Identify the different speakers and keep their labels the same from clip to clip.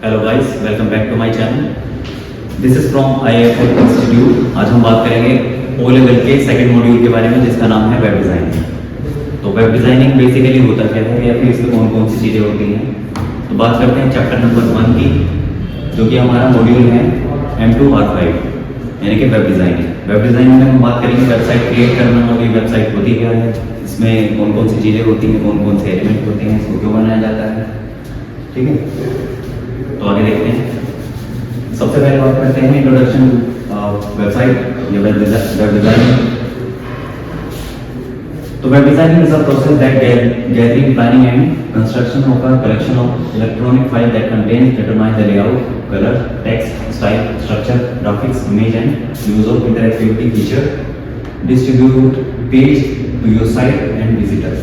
Speaker 1: Hello guys, welcome back to my channel. This is from IIFL institute. आज हम बात करेंगे ओ लेवल के सेकंड मॉड्यूल के बारे में, जिसका नाम है वेब डिज़ाइनिंग। तो वेब डिज़ाइनिंग बेसिकली होता क्या है या फिर इसमें कौन कौन सी चीज़ें होती हैं। तो बात करते हैं चैप्टर नंबर 1 की, जो कि हमारा मॉड्यूल है M2R5 यानी कि वेब डिज़ाइनिंग। वेब डिज़ाइनिंग में हम बात करेंगे वेबसाइट क्रिएट करना, और ये वेबसाइट होती क्या है, इसमें कौन कौन सी चीज़ें होती हैं, कौन कौन से एलिमेंट होते हैं, इसको क्यों बनाया जाता है। ठीक है, तो आगे देखते हैं। सबसे पहले बात करते हैं इंट्रोडक्शन वेबसाइट या वेब डिज़ाइनिंग। तो web designing is a process that gathering, planning and construction of a collection of electronic file that contains determine the layout, color, text, style, structure, graphics, image and use of interactivity feature, distribute page to your site and visitor।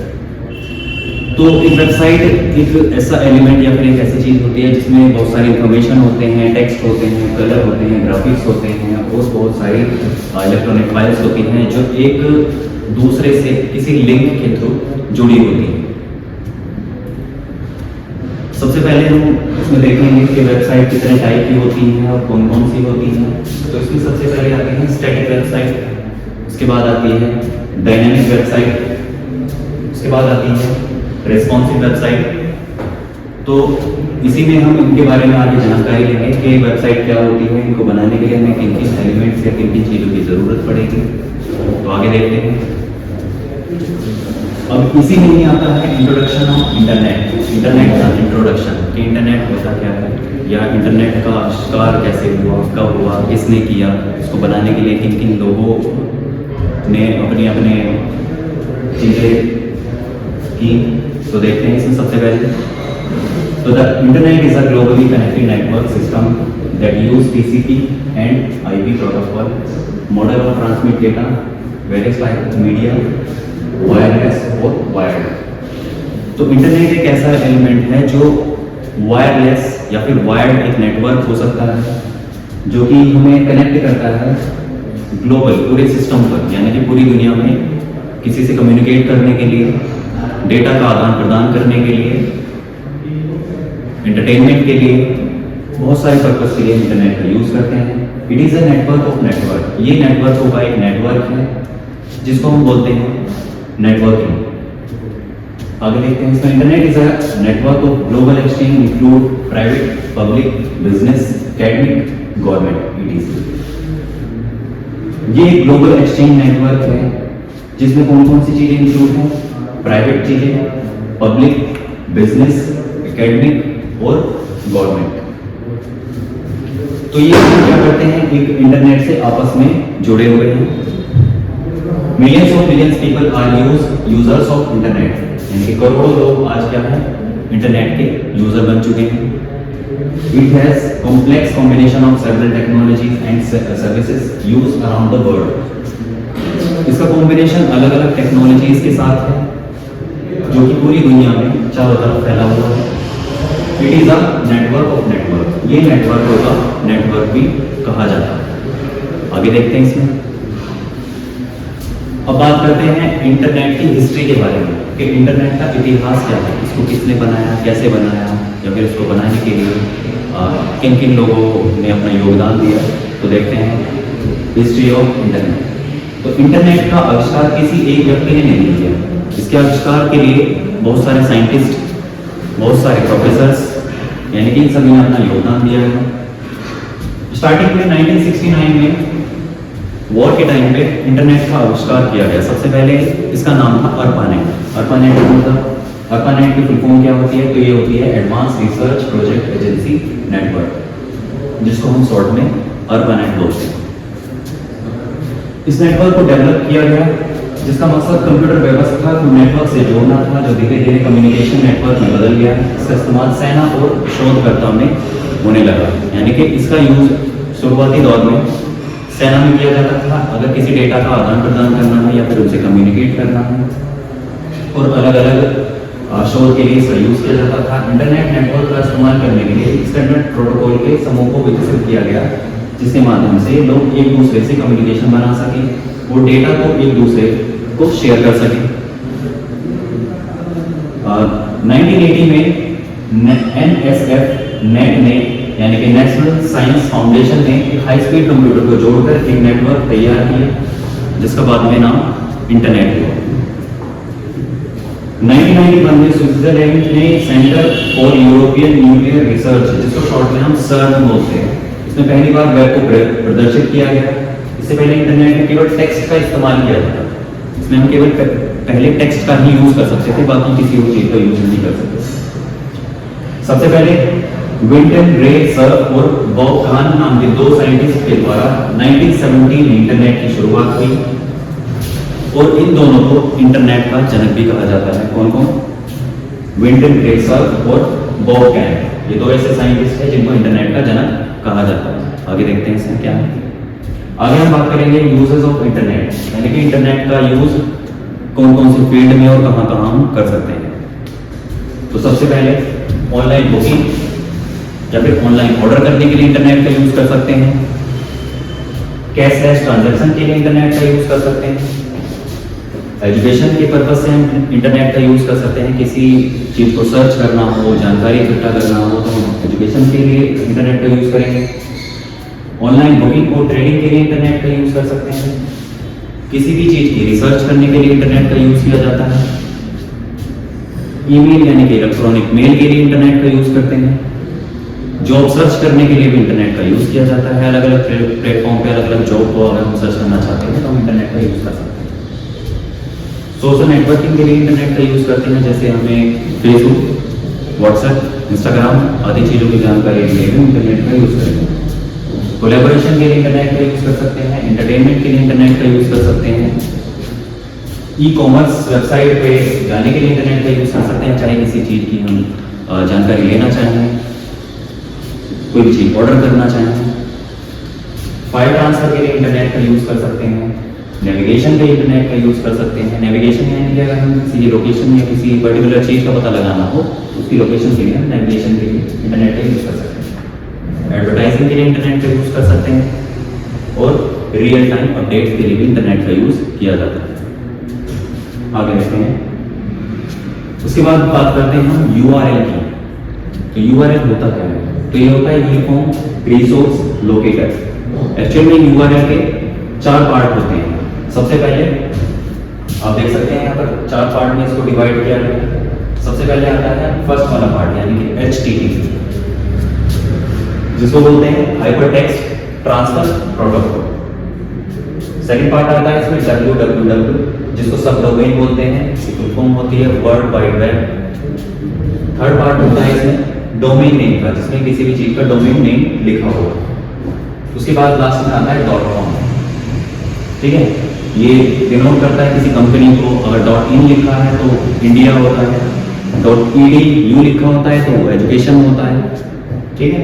Speaker 1: तो एक website एक ऐसा element या फिर एक ऐसी चीज़ होती है जिसमें बहुत सारी इंफॉर्मेशन होते हैं, टेक्स्ट होते हैं, कलर होते हैं, ग्राफिक्स होते हैं और बहुत सारी इलेक्ट्रॉनिक फाइल्स होती हैं जो एक दूसरे से किसी लिंक के थ्रू जुड़ी होती हैं। सबसे पहले हम इसमें देखेंगे कि वेबसाइट कितने टाइप की होती हैं और कौन कौन सी होती हैं। तो इसमें सबसे पहले आती है स्टैटिक वेबसाइट, उसके बाद आती है डायनेमिक वेबसाइट, उसके बाद आती है रेस्पॉन्सिव वेबसाइट। तो इसी में हम इनके बारे में आगे जानकारी लेंगे कि वेबसाइट क्या होती है, इनको बनाने के लिए हमें किन किन एलिमेंट्स या किन किन चीज़ों की ज़रूरत पड़ेगी। तो आगे देखते हैं। अब इसी में ही आता है इंट्रोडक्शन ऑफ इंटरनेट। इंटरनेट का इंट्रोडक्शन कि इंटरनेट होता क्या है, या इंटरनेट का आविष्कार कैसे हुआ, कब हुआ, किसने किया, इसको बनाने के लिए किन किन लोगों ने अपने अपने चीज़ें की। तो देखते हैं इसमें सबसे पहले। तो the internet is a globally connected network system that use TCP and IP protocol model of transmit data various type of media wireless और वायर्ड। तो इंटरनेट एक ऐसा एलिमेंट है जो वायरलेस या फिर वायर्ड एक नेटवर्क हो सकता है जो कि हमें कनेक्ट करता है ग्लोबल पूरे सिस्टम पर, यानी कि पूरी दुनिया में किसी से कम्युनिकेट करने के लिए, डेटा का आदान प्रदान करने के लिए, एंटरटेनमेंट के लिए, बहुत सारे पर्पस के लिए इंटरनेट का यूज करते हैं। It is a network of network. ये नेटवर्कों का एक नेटवर्क है जिसको हम बोलते हैं नेटवर्किंग। आगे देखते हैं इसमें। Internet is a network of global exchange include private, public, business, academic, government etc। ये ग्लोबल एक्सचेंज नेटवर्क है जिसमें कौन कौन सी चीजें इंक्लूड हैं, प्राइवेट चीजें, पब्लिक, बिजनेस, एकेडमिक और गवर्नमेंट। तो ये क्या करते हैं, एक इंटरनेट से आपस में जुड़े हुए हैं। Millions of millions people are users of internet, यानी कि करोड़ों लोग आज क्या है, इंटरनेट के यूजर बन चुके हैं। It has complex combination of several technologies and services used around the world. इसका कॉम्बिनेशन अलग अलग टेक्नोलॉजीज के साथ है जो कि पूरी दुनिया में चारों तरफ फैला हुआ है। It is a network of network. ये नेटवर्क का नेटवर्क भी कहा जाता है। आगे देखते हैं इसमें। अब बात करते हैं इंटरनेट की हिस्ट्री के बारे में कि इंटरनेट का इतिहास क्या है, इसको किसने बनाया, कैसे बनाया, या फिर इसको बनाने के लिए किन किन लोगों ने अपना योगदान दिया। तो देखते हैं हिस्ट्री ऑफ इंटरनेट। तो इंटरनेट का आविष्कार किसी एक व्यक्ति ने नहीं किया। इसके आविष्कार के लिए बहुत सारे साइंटिस्ट, बहुत सारे प्रोफेसर्स, यानी कि इन सभी ने अपना योगदान दिया है। स्टार्टिंग में 1969 में वॉर के टाइम पे इंटरनेट का आविष्कार किया गया। सबसे पहले इसका नाम था ARPANET। ARPANEट मतलब ARPANEट की फुल फॉर्म क्या होती है, तो ये होती है advance research project agency network, जिसको हम शॉर्ट में ARPANET बोलते हैं। इस नेटवर्क को डेवलप किया गया जिसका मकसद कंप्यूटर व्यवस्था को नेटवर्क से जोड़ना था, जो धीरे धीरे कम्युनिकेशन नेटवर्क में बदल गया। इसका इस्तेमाल सेना और शोधकर्ताओं में होने लगा, यानी कि इसका यूज शुरुआती दौर में सेना में किया जाता था अगर किसी डेटा का आदान प्रदान करना है या फिर उनसे कम्युनिकेट करना है, और अलग अलग शोध के लिए इसका यूज किया जाता था। इंटरनेट नेटवर्क का इस्तेमाल करने के लिए इंटरनेट प्रोटोकॉल के समूह को विकसित किया गया, जिसके माध्यम से लोग एक दूसरे से कम्युनिकेशन बना सकें और डेटा को एक दूसरे को शेयर कर सकें। 1980 में NSF नेट ने यानी कि नेशनल साइंस फाउंडेशन ने एक हाई स्पीड कंप्यूटर को जोड़कर एक नेटवर्क तैयार किया जिसका बाद में नाम इंटरनेट हुआ। 1991 में स्विट्जरलैंड ने centre for European nuclear research, जिसको शॉर्ट में हम सर्न बोलते हैं, इसमें पहली बार वेब को प्रदर्शित किया गया। इससे पहले इंटरनेट में केवल टेक्स्ट का इस्तेमाल किया जाता था, इसमें हम केवल पहले टेक्स्ट का ही यूज कर सकते थे, बाकी किसी और चीज का यूज नहीं कर सकते। सबसे पहले विंटन रे सर्फ और बॉब खान नाम के दो साइंटिस्ट के द्वारा 1970 में इंटरनेट की शुरुआत हुई और इन दोनों को इंटरनेट का जनक भी कहा जाता है। कौन कौन? विंटन रे सर्फ और बॉब खान, ये दो ऐसे साइंटिस्ट हैं जिनको इंटरनेट का जनक कहा जाता है। आगे देखते हैं इसमें क्या है। आगे हम बात करेंगे यूजेस ऑफ इंटरनेट, यानी कि इंटरनेट का यूज कौन कौन से फील्ड में और कहां कहां हम कर सकते हैं। तो सबसे पहले ऑनलाइन बुकिंग या फिर ऑनलाइन ऑर्डर करने के लिए इंटरनेट का यूज कर सकते हैं। कैशलेस ट्रांजैक्शन के लिए इंटरनेट का यूज कर सकते हैं। एजुकेशन के पर्पज से हम इंटरनेट का यूज कर सकते हैं, किसी चीज को सर्च करना हो, जानकारी इकट्ठा करना हो तो हम एजुकेशन के लिए इंटरनेट का यूज करेंगे। ऑनलाइन बुकिंग और ट्रेडिंग के लिए इंटरनेट का यूज कर सकते हैं। किसी भी चीज की रिसर्च करने के लिए इंटरनेट का यूज किया जाता है। ईमेल यानी कि इलेक्ट्रॉनिक मेल के लिए इंटरनेट का यूज करते हैं। जॉब सर्च करने के लिए भी इंटरनेट का यूज किया जाता है। अलग अलग प्लेटफॉर्म पे अलग अलग जॉब को अगर हम सर्च करना चाहते हैं तो हम इंटरनेट का यूज कर सकते हैं। सोशल नेटवर्किंग के लिए इंटरनेट का यूज करते हैं, जैसे हमें फेसबुक, व्हाट्सएप, इंस्टाग्राम आदि चीजों की जानकारी के लिए इंटरनेट का यूज करेंगे। कोलैबोरेशन के लिए इंटरनेट का यूज कर सकते हैं। एंटरटेनमेंट के लिए इंटरनेट का यूज कर सकते हैं। ई कॉमर्स वेबसाइट पे जाने के लिए इंटरनेट का यूज कर सकते हैं, चाहे किसी चीज की हम जानकारी लेना चाहें, कोई भी चीज ऑर्डर करना चाहें। फाइल ट्रांसफर के लिए इंटरनेट का यूज कर सकते हैं। नेविगेशन के लिए इंटरनेट का यूज कर सकते हैं। नेविगेशन यानी कि अगर हम किसी लोकेशन या किसी पर्टिकुलर चीज का पता लगाना हो तो उसकी लोकेशन के लिए हम नेविगेशन के लिए इंटरनेट का यूज कर सकते हैं। एडवर्टाइजिंग के लिए इंटरनेट का यूज कर सकते हैं और रियल टाइम अपडेट्स के लिए भी इंटरनेट का यूज किया जाता है। आगे देखते हैं। उसके बाद बात करते हैं हम URL की। तो URL होता क्या है? तो ये होता है यूनिफॉर्म रिसोर्स लोकेटर। एक्चुअली में URL के 4 पार्ट होते हैं। सबसे पहले आप देख सकते हैं यहाँ पर 4 पार्ट में इसको डिवाइड किया गया है। सबसे पहले आता है फर्स्ट वाला पार्ट यानी कि HTTP, जिसको बोलते हैं hyper text transfer protocol. Second part आता है इसमें www, जिसको सब डोमेन बोलते हैं, फुल फॉर्म होती है world wide web. Third part होता है इसमें डोमेन नेम का, जिसमें किसी भी चीज का डोमेन नेम लिखा होगा। उसके बाद लास्ट में आता है .com। ठीक है, ये डिनोट करता है किसी कंपनी को। अगर .in लिखा है तो इंडिया होता है, .edu लिखा होता है तो एजुकेशन होता है। ठीक है।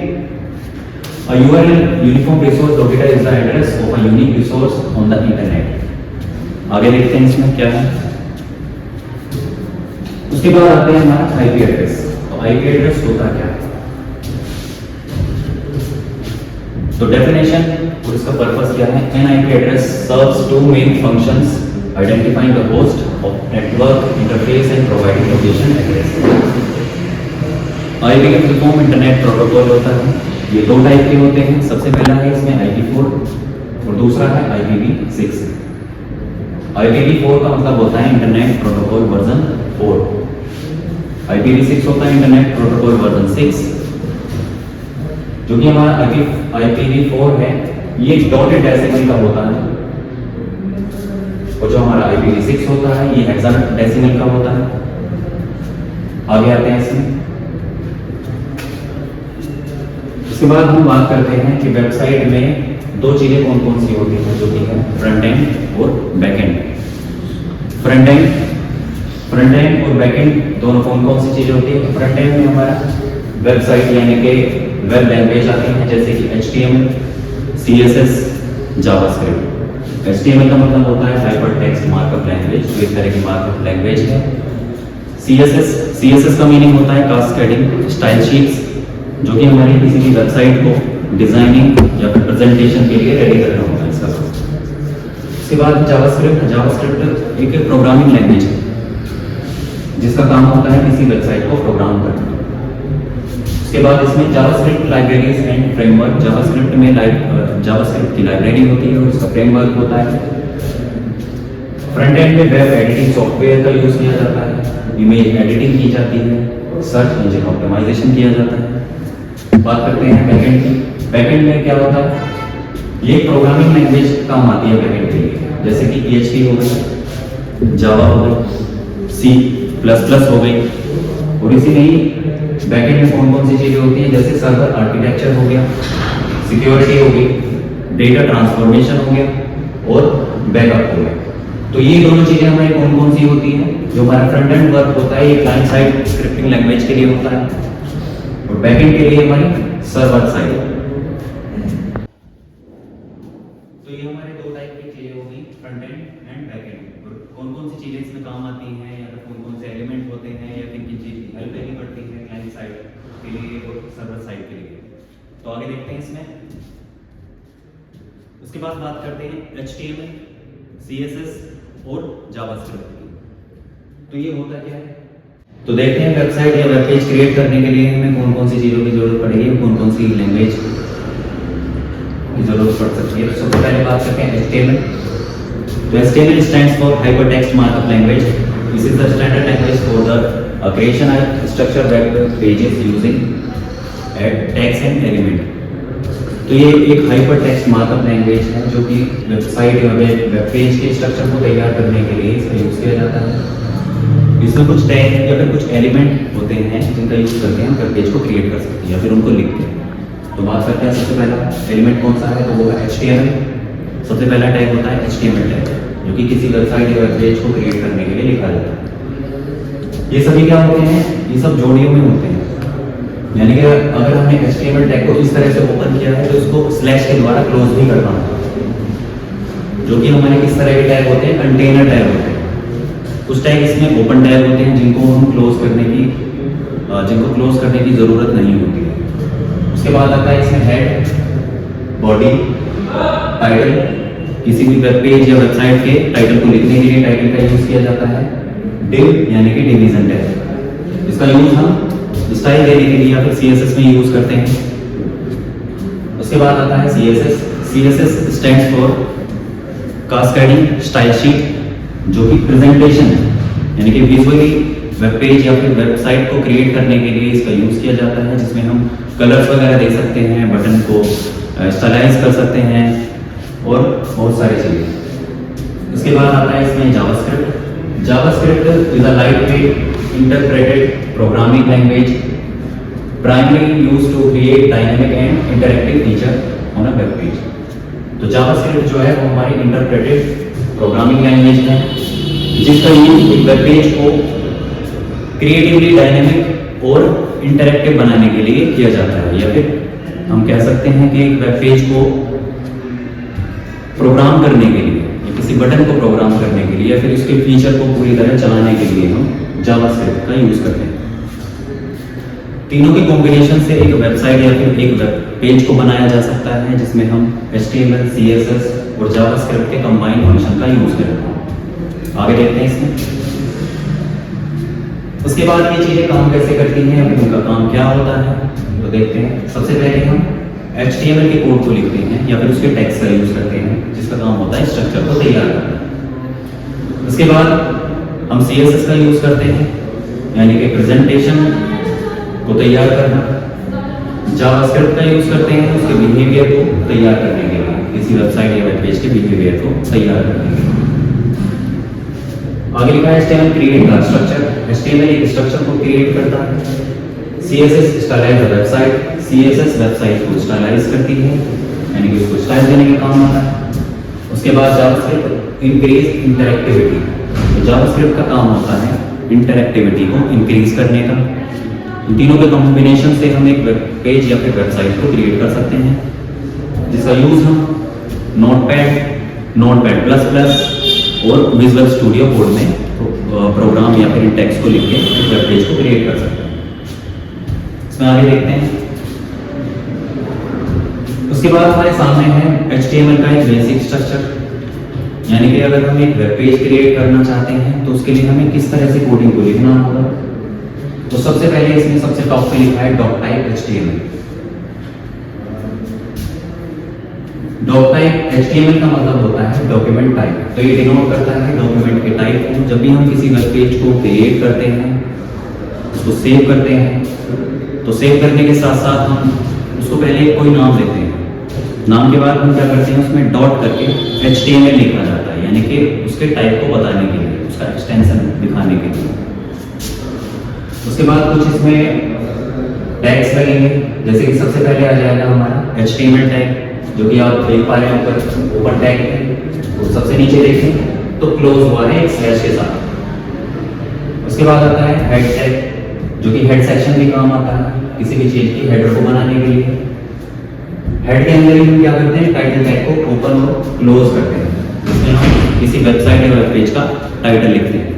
Speaker 1: A URL uniform resource locator is the address of a unique resource on the internet। आगे देखते हैं इसमें क्या है। उसके बाद आते हैं हमारा IP एड्रेस। तो IP एड्रेस होता क्या है? तो डेफिनेशन और इसका पर्पस क्या है? An IP address serves 2 main functions: identifying the host of network interface and providing location address। IP का फुल फॉर्म इंटरनेट प्रोटोकॉल होता है। ये 2 टाइप के होते हैं। सबसे पहला है इसमें IPv4 और दूसरा है IPv6। IPv4 का मतलब होता है इंटरनेट प्रोटोकॉल वर्जन 4। IPv6 होता है इंटरनेट प्रोटोकॉल वर्जन 6। जो कि हमारा IPv4 है ये डॉटेड डेसिमल का होता है और जो हमारा IPv6 होता है ये हेक्साडेसिमल का होता है। आगे आते हैं इसमें। उसके बाद हम बात करते हैं कि वेबसाइट में 2 चीजें कौन कौन सी होती हैं, जो कि है फ्रंट एंड और बैक एंड। फ्रंट एंड और बैक एंड दोनों कौन कौन सी चीजें होती है? फ्रंट एंड में हमारा वेबसाइट यानी कि वेब लैंग्वेज आती हैं, जैसे कि HTML, CSS, जावास्क्रिप्ट। HTML का मतलब होता है हाइपर टेक्स्ट मार्कअप लैंग्वेज, जो इस तरह की मार्कअप लैंग्वेज है। CSS का मीनिंग होता है कास्केडिंग स्टाइल शीट्स, जो कि हमारी किसी भी वेबसाइट को डिजाइनिंग या फिर प्रेजेंटेशन के लिए रेडी करना होता है इसका। उसके बाद जावास्क्रिप्ट एक प्रोग्रामिंग लैंग्वेज है जिसका काम होता है किसी वेबसाइट को प्रोग्राम करना। उसके उसके बाद इसमें JavaScript libraries and framework, JavaScript में जावास्क्रिप्ट की लाइब्रेरी होती है और उसका फ्रेमवर्क होता है। फ्रंट एंड में वेब एडिटिंग सॉफ्टवेयर का यूज किया जाता है, इमेज एडिटिंग की जाती है, सर्च इंजन ऑप्टिमाइजेशन किया जाता है। बात करते हैं बैकएंड की। बैकएंड में क्या होता है, ये प्रोग्रामिंग लैंग्वेज काम आती है बैकएंड के लिए, जैसे कि PHP हो गई, जावा हो गई, C++ हो गई। और इसी में ही बैकएंड में कौन कौन सी चीजें होती हैं, जैसे सर्वर आर्किटेक्चर हो गया, सिक्योरिटी हो गई, डेटा ट्रांसफॉर्मेशन हो गया और बैकअप हो गया। तो ये दोनों चीजें हमारी कौन कौन सी होती हैं, जो हमारा फ्रंट एंड वर्क होता है ये क्लाइंट साइड स्क्रिप्टिंग लैंग्वेज के लिए होता है और बैकएंड के लिए हमारी सर्वर साइड। तो ये हमारे दो टाइप की चीजें होगी, फ्रंट एंड एंड बैकएंड। और कौन कौन सी चीजें इसमें काम आती हैं या फिर कौन कौन से एलिमेंट होते हैं या किन किन चीज की हेल्प लेनी पड़ती है क्लाइंट साइड के लिए और सर्वर साइड के लिए। तो आगे देखते हैं इसमें। उसके बाद बात करते हैं HTML, CSS और जावास्क्रिप्ट की। तो ये होता क्या है, तो देखते हैं वेबसाइट या वेब पेज क्रिएट करने के लिए हमें कौन कौन सी चीज़ों की जरूरत पड़ेगी, कौन कौन सी लैंग्वेज की जरूरत पड़ सकती है। सबसे पहले बात करते हैं HTML। तो HTML stands for hypertext markup language. This is the standard language for the creation of structured web pages using tags and element. तो ये एक हाइपर टेक्स्ट मार्कअप लैंग्वेज है जो कि वेबसाइट या वेब पेज के स्ट्रक्चर को तैयार करने के लिए इसका यूज़ किया जाता है। इसमें कुछ टैग या फिर कुछ एलिमेंट होते हैं जिनका यूज़ करके हम वेब पेज को क्रिएट कर सकते हैं या फिर उनको लिखते हैं। तो बात करते हैं सबसे पहला एलिमेंट कौन सा है, तो वो है HTML। सबसे पहला टैग होता है HTML टैग, जो कि किसी वेबसाइट या वेब पेज को क्रिएट करने के लिए लिखा जाता है। ये सभी क्या होते हैं, ये सब जोड़ियों में होते हैं, यानी कि अगर हमने HTML टैग को इस तरह से ओपन किया है तो इसको स्लैश के द्वारा क्लोज भी करना होगा, जो कि हमारे किस तरह के टैग होते हैं, कंटेनर टैग होते हैं। कुछ टैग इसमें ओपन टैग होते हैं जिनको हम क्लोज करने की जरूरत नहीं होती है। उसके बाद आता है इसमें हेड, बॉडी, टाइटल। किसी भी वेब पेज या वेबसाइट के टाइटल को लिखने के लिए टाइटल का यूज किया जाता है। डिव यानी कि डिवीजन टैग, इसका यूज हम स्टाइल देने के लिए या फिर CSS में यूज करते हैं। उसके बाद आता है CSS। CSS stands for cascading style sheet, जो कि प्रेजेंटेशन है, यानी कि विजुअली वेब पेज या फिर वेबसाइट को क्रिएट करने के लिए इसका यूज किया जाता है, जिसमें हम कलर्स वगैरह दे सकते हैं, बटन को स्टाइलाइज कर सकते हैं और बहुत सारी चीजें। उसके बाद आता है इसमें JavaScript. JavaScript is a lightweight interpreted programming language primarily used to create dynamic and interactive feature on a web page। तो जावास्क्रिप्ट जो है वो हमारी इंटरप्रेटेड प्रोग्रामिंग लैंग्वेज है, जिसका यूज एक वेब पेज को क्रिएटिवली डायनेमिक और इंटरैक्टिव बनाने के लिए किया जाता है, या फिर हम कह सकते हैं कि एक वेब पेज को प्रोग्राम करने के लिए या किसी बटन को प्रोग्राम करने के लिए या फिर उसके फीचर को पूरी तरह चलाने के लिए हम जावास्क्रिप्ट का यूज करते हैं। तीनों के कॉम्बिनेशन से एक वेबसाइट या फिर एक वेब पेज को बनाया जा सकता है, जिसमें हम HTML, CSS और जावास्क्रिप्ट के कंबाइन फंक्शन का यूज करते हैं। आगे देखते हैं इसमें। उसके बाद ये चीजें काम कैसे करती हैं, फिर उनका काम क्या होता है, तो देखते हैं। सबसे पहले हम HTML के कोड को लिखते हैं या फिर उसके टेक्स्ट का यूज करते हैं, जिसका काम होता है स्ट्रक्चर को तैयार करना। उसके बाद हम CSS का यूज करते हैं, यानी कि प्रेजेंटेशन को तैयार करना। जावास्क्रिप्ट का यूज करते हैं उसके बिहेवियर को तैयार करने के लिए, किसी वेबसाइट या वेब पेज के बिहेवियर को तैयार करने के लिए। आगे लिखा है HTML create the structure. HTML एक स्ट्रक्चर को क्रिएट करता है। CSS stylise the website. CSS website को स्टाइलाइज करती है, यानी कि उसको स्टाइल देने का काम आता है। उसके बाद जावास्क्रिप्ट इंक्रीज इंटरैक्टिविटी। तो जावास्क्रिप्ट का काम होता है इंटरैक्टिविटी को इंक्रीज करने का। इन तीनों के कॉम्बिनेशन से हम एक वेब पेज या फिर वेबसाइट को क्रिएट कर सकते हैं, जिसका यूज हम नोटपैड++ और विजुअल स्टूडियो कोड में प्रोग्राम या फिर टेक्स्ट को लिख के वेब पेज को क्रिएट कर सकते हैं। इसमें आगे देखते हैं। उसके बाद हमारे सामने है HTML का एक बेसिक स्ट्रक्चर, यानी कि अगर हम एक वेब पेज क्रिएट करना चाहते हैं तो उसके लिए हमें किस तरह से कोडिंग को लिखना होगा। तो सबसे पहले इसमें सबसे टॉप पे लिखा है doctype HTML। Doctype HTML का मतलब होता है डॉक्यूमेंट टाइप। तो ये डिनोट करता है डॉक्यूमेंट के टाइप को। जब भी हम किसी वेब पेज को क्रिएट करते हैं, उसको सेव करते हैं, तो सेव करने के साथ साथ हम उसको पहले कोई नाम देते हैं। नाम के बाद हम क्या करते हैं, उसमें डॉट करके HTML लिखा जाता है, यानी कि उसके टाइप को बताने के लिए, उसका एक्सटेंशन दिखाने के लिए। उसके बाद कुछ इसमें टैग्स लगेंगे, जैसे कि सबसे पहले आ जाएगा हमारा HTML टैग, जो कि आप देख पा रहे हैं ऊपर ओपन टैग है। तो सबसे नीचे देखें तो क्लोज हुआ है एक स्लैश के साथ। उसके बाद आता है हेड टैग, जो कि हेड सेक्शन भी काम आता है किसी भी चीज की हेडर को बनाने के लिए। हेड के अंदर ही हम क्या करते हैं, टाइटल टैग को ओपन और क्लोज करते हैं, जिसमें हम किसी वेबसाइट या वेब पेज का टाइटल लिखते हैं।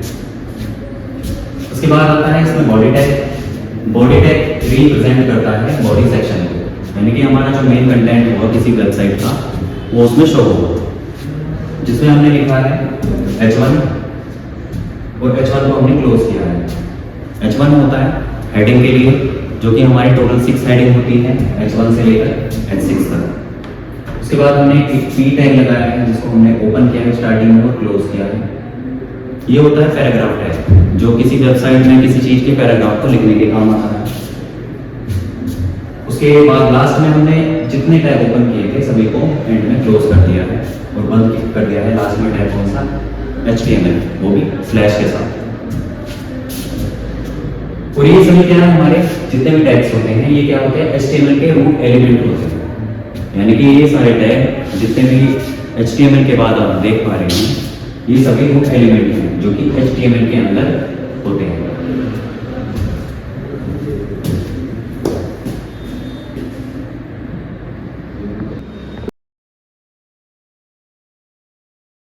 Speaker 1: उसके बाद आता है इसमें body tag. Body tag represent करता है बॉडी सेक्शन को, यानी कि हमारा जो मेन कंटेंट होगा किसी वेबसाइट का वो उसमें शो होगा, जिसमें हमने लिखा है H1 और H1 को हमने क्लोज किया है। H1 होता है हेडिंग के लिए, जो कि हमारी टोटल 6 हेडिंग होती है H1 से लेकर H6 तक। उसके बाद हमने एक P टैग लगाया है, जिसको हमने ओपन किया है स्टार्टिंग में और क्लोज किया है। ये होता है पैराग्राफ टैग, जो किसी वेबसाइट में किसी चीज़ के पैराग्राफ को लिखने के काम आता है। उसके बाद लास्ट में हमने जितने टैग ओपन किए थे सभी को एंड में क्लोज कर दिया है और बंद कर दिया है लास्ट में टैग कौन सा, HTML, वो भी स्लैश के साथ। और ये सभी क्या है, हमारे जितने भी टैग्स होते हैं ये क्या होते हैं, HTML के रूट एलिमेंट होते हैं। यानी कि ये सारे टैग जितने भी HTML के बाद आप देख पा रहे हैं, ये सभी रूट एलिमेंट हैं जो कि HTML के अंदर होते हैं।